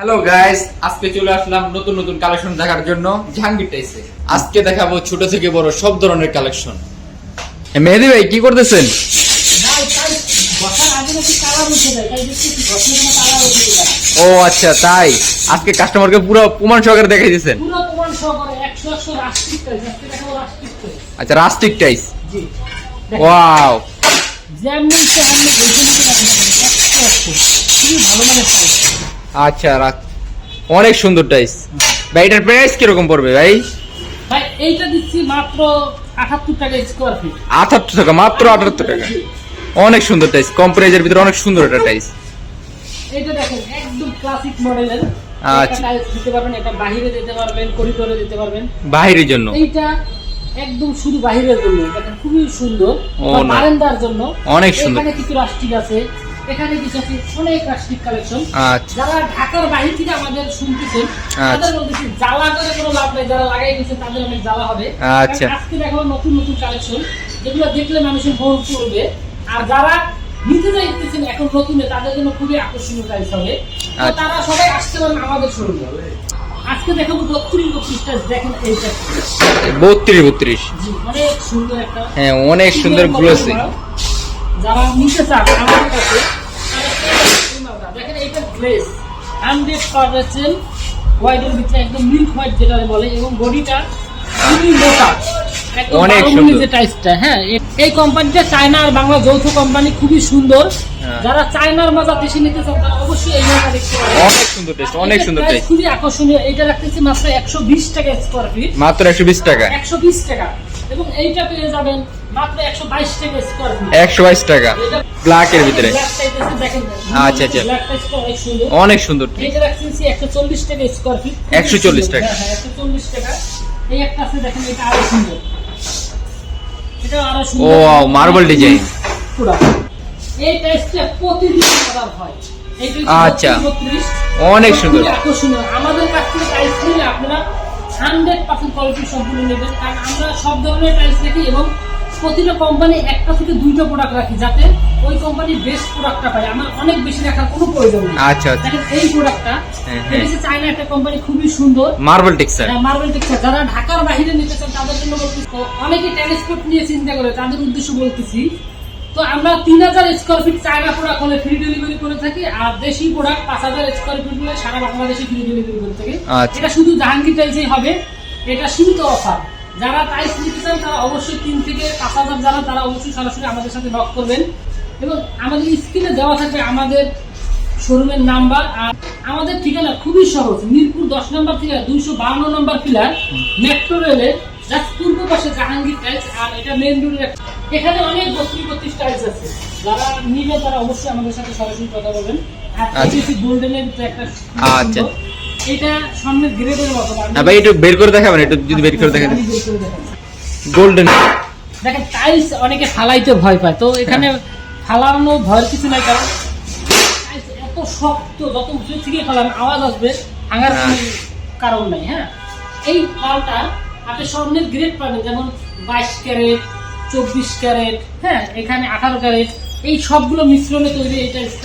Hello guys, আজকে চলে আসলাম নতুন নতুন কালেকশন দেখার জন্য জাহাঙ্গীর টাইসে। আজকে দেখাবো ছোট থেকে বড় সব ধরনের কালেকশন। মেহেদি ভাই কি করতেছেন? ও আচ্ছা, তাই আজকে কাস্টমারকে পুরো প্রমাণ সহকারে দেখাই দিয়েছেন। আচ্ছা, রাস্টিক টাইস। ওয়াও, আচ্ছা অনেক সুন্দর টাইস। ভাই এটার প্রাইস কিরকম পড়বে ভাই? ভাই এইটা দিচ্ছি মাত্র 78 টাকা স্কয়ার ফিট। 78 টাকা, মাত্র 78 টাকা। অনেক সুন্দর টাইস, কম প্রাইজের ভিতরে অনেক সুন্দর একটা টাইস। এটা দেখেন একদম ক্লাসিক মডেলের। আচ্ছা, টাইস দিতে পারবেন, এটা বাইরে দিতে পারবেন, করিডোরে দিতে পারবেন। বাইরের জন্য এইটা একদম শুধু বাইরের জন্য, এটা খুবই সুন্দর। বারান্দার জন্য অনেক সুন্দর। এখানে কিছু রাস্টিক আছে, এখানে কিছু আছে, অনেক রাস্টিক কালেকশন। আচ্ছা, যারা ঢাকার বাইরে থেকে আমাদের শুনতেছেন তাদের বলতেছি জ্বালা করে কোনো লাভ নাই, যারা লাগাই দিয়েছেন তাদের অনেক জ্বালা হবে। আচ্ছা, আজকে দেখাবো নতুন নতুন কালেকশন যেগুলো দেখলে মানুষের মন পড়বে। আর যারা নিতে চাইতেছেন এখন নতুন, তাদের জন্য খুবই আকর্ষণীয় টাইস হবে। তারা সবাই আসতে পারেন আমাদের শোরুমে। আজকে দেখাবো 32 টাইস। দেখেন এইটা 32 অনেক সুন্দর একটা, হ্যাঁ অনেক সুন্দর গ্লোসি। যারা নিতে চান আমাদের কাছে, দেখেন এইটা গ্লেজ 100% হোয়াইটের ভিতরে, একদম মিল্ক হোয়াইট যেটা বলে, এবং বডিটা খুবই মোটা, অনেক সুন্দর যে টাইসটা। হ্যাঁ, এই কোম্পানিটা চায়না আর বাংলা যৌথ কোম্পানি, খুবই সুন্দর। যারা চায়নার মজা বেশি নিতে চান তারা অবশ্যই এই মাথা দেখতে পারেন। অনেক সুন্দর টেস্ট, অনেক সুন্দর টেস্ট, খুবই আকর্ষণীয়। এটা রাখতেছি মাত্র 120 টাকা স্কয়ার ফিট, মাত্র 120 টাকা। 120 টাকা। এবং এইটা পেয়ে যাবেন মাত্র 122 টাকা স্কয়ার ফিট, 122 টাকা ব্ল্যাক এর ভিতরে। দেখেন আচ্ছা আচ্ছা, ব্ল্যাক টাইসটা অনেক সুন্দর, অনেক সুন্দর। এটা রাখতেছি 140 টাকা স্কয়ার ফিট, 140 টাকা। হ্যাঁ 140 টাকা। এই একটা আছে দেখেন, এটা আরো সুন্দর, এটা আরো সুন্দর। ওয়াও, মার্বেল ডিজাইন পুরো। এই টাইসটা প্রতিদিন অর্ডার হয়। আচ্ছা, অনেক সুন্দর, আকর্ষণীয়। আমাদের কাছ থেকে টাইলস নিলে আপনারা 100% কোয়ালিটি সম্পূর্ণ নেবেন, কারণ আমরা সব ধরনের টাইলস রাখি এবং প্রতিটা কোম্পানি একটা থেকে দুইটা প্রোডাক্ট রাখি, যাতে ওই কোম্পানির বেস্ট প্রোডাক্টটা পায়। আমার অনেক বেশি রাখার কোনো প্রয়োজন নেই। আচ্ছা, দেখেন এই প্রোডাক্টটা, এটা হচ্ছে চায়না একটা কোম্পানি, খুবই সুন্দর, মার্বেল টেক্সচার। Marble texture. যারা ঢাকার বাইরে নিতে চান তাদের জন্য বলতেছি, অনেকে ট্রান্সপোর্ট নিয়ে চিন্তা করে, তাদের উদ্দেশ্য বলতেছি। তো আমরা 3000 স্কয়ার ফিট চায়না প্রোডাক্ট হলে ফ্রি ডেলিভারি করে থাকি, আর দেশি প্রোডাক্ট 5000 স্কয়ার ফিট হলে সারা বাংলাদেশে ফ্রি ডেলিভারি করে থাকি। এটা শুধু জাহাঙ্গীর টাইলসেই হবে, এটা সীমিত অফার। যারা টাইলস নিতে চান তারা অবশ্যই 3 থেকে 5000 যারা, তারা অবশ্যই সরাসরি আমাদের সাথে নক করবেন, এবং আমাদের স্ক্রিনে দেওয়া থাকবে আমাদের শোরুমের নাম্বার। আর আমাদের ঠিকানা খুবই সহজ, মিরপুর 10 নম্বর থেকে 252 নম্বর পিলার, মেট্রো রেলের জাস্ট পূর্ব পাশে জাহাঙ্গীর টাইলস। আর এটা মেইন রোডের, এখানে অনেক 32 টাইলস আছে। যারা নিবে তারা অবশ্যই আমাদের সাথে সরাসরি কথা বলবেন। আর গোল্ডেনের একটা, আচ্ছা এটা সামনের গ্রেডের মতো। না ভাই, একটু বের করে দেখাবেন, একটু যদি বের করে দেখাবেন। গোল্ডেন দেখেন টাইলস অনেকে ফালাইতে ভয় পায়, তো এখানে ফালানো ভয়ের কিছু নাই, কারণ টাইলস এত শক্ত, যত উঁচু থেকে ফালান আওয়াজ আসবে, ভাঙার কোনো কারণ নাই। হ্যাঁ, এই মালটা আপনি স্বর্ণের গ্রেড পাবেন, যেমন 22 ক্যারেট, 24 ক্যারেট, হ্যাঁ এখানে 18 ক্যারেট, এই সবগুলো মিশ্রণে তৈরি এই টাইলসটা।